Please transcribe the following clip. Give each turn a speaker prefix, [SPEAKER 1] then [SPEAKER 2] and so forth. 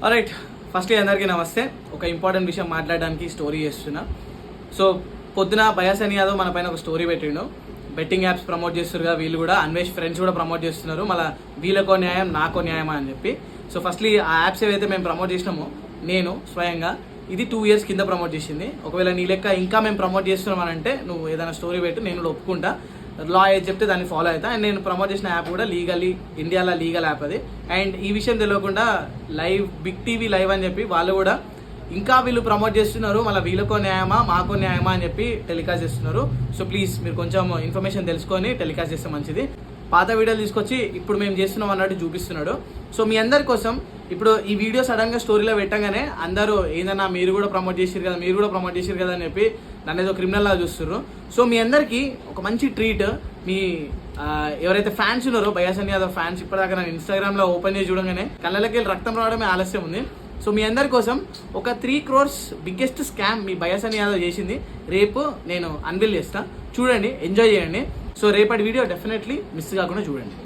[SPEAKER 1] Alright, first అందరికీ నమస్తే. ఒక ఇంపార్టెంట్ విషయం మాట్లాడడానికి స్టోరీ చేస్తున్నా. సో పొద్దున బయాసని యాదవ్ మన పైన ఒక స్టోరీ పెట్టిండు. బెట్టింగ్ యాప్స్ ప్రమోట్ చేస్తున్నారు, వీళ్ళు కూడా అన్వేష్ ఫ్రెండ్స్ కూడా ప్రమోట్ చేస్తున్నారు, మళ్ళీ వీళ్ళకో న్యాయం నాకో న్యాయమా అని చెప్పి. సో ఫస్ట్లీ ఆ యాప్స్ ఏవైతే మేము ప్రమోట్ చేసినామో నేను స్వయంగా ఇది 2 years కింద ప్రమోట్ చేసింది. ఒకవేళ నీ లెక్క ఇంకా మేము ప్రమోట్ చేస్తున్నామనంటే నువ్వు ఏదైనా స్టోరీ పెట్టు, నేను కూడా ఒప్పుకుంటా. లా ఏది చెప్తే దాన్ని ఫాలో అవుతా. అండ్ నేను ప్రమోట్ చేసిన యాప్ కూడా ఇండియాలో లీగల్ యాప్ అది. అండ్ ఈ విషయం తెలియకుండా బిగ్ టీవీ లైవ్ అని చెప్పి వాళ్ళు కూడా ఇంకా వీళ్ళు ప్రమోట్ చేస్తున్నారు, మళ్ళీ వీళ్ళకో న్యాయమా మాకో న్యాయమా అని చెప్పి టెలికాస్ట్ చేస్తున్నారు. సో ప్లీజ్ మీరు కొంచెం ఇన్ఫర్మేషన్ తెలుసుకొని టెలికాస్ట్ చేస్తే మంచిది. పాత వీడియోలు తీసుకొచ్చి ఇప్పుడు మేము చేస్తున్నాం అన్నట్టు చూపిస్తున్నాడు. సో మీ అందరి కోసం ఇప్పుడు ఈ వీడియో సడన్గా స్టోరీలో పెట్టగానే అందరూ ఏందన్నా మీరు కూడా ప్రమోట్ చేసిరు కదా అని చెప్పి నన్ను ఏదో క్రిమినల్ లా చూస్తున్నారు. సో మీ అందరికీ ఒక మంచి ట్రీట్. మీ ఎవరైతే ఫ్యాన్స్ ఉన్నారో బయాసని యాదవ్ ఫ్యాన్స్, ఇప్పటిదాకా నేను ఇన్స్టాగ్రామ్లో ఓపెన్ చేసి చూడగానే కళ్ళకి వెళ్ళి రక్తం రావడమే ఆలస్యం ఉంది. సో మీ అందరి కోసం ఒక 3 crores బిగ్గెస్ట్ స్కామ్ మీ బయాసని యాదవ్ చేసింది రేపు నేను అన్వీల్ చేస్తా. చూడండి, ఎంజాయ్ చేయండి. సో రేపటి వీడియో డెఫినెట్లీ మిస్ కాకుండా చూడండి.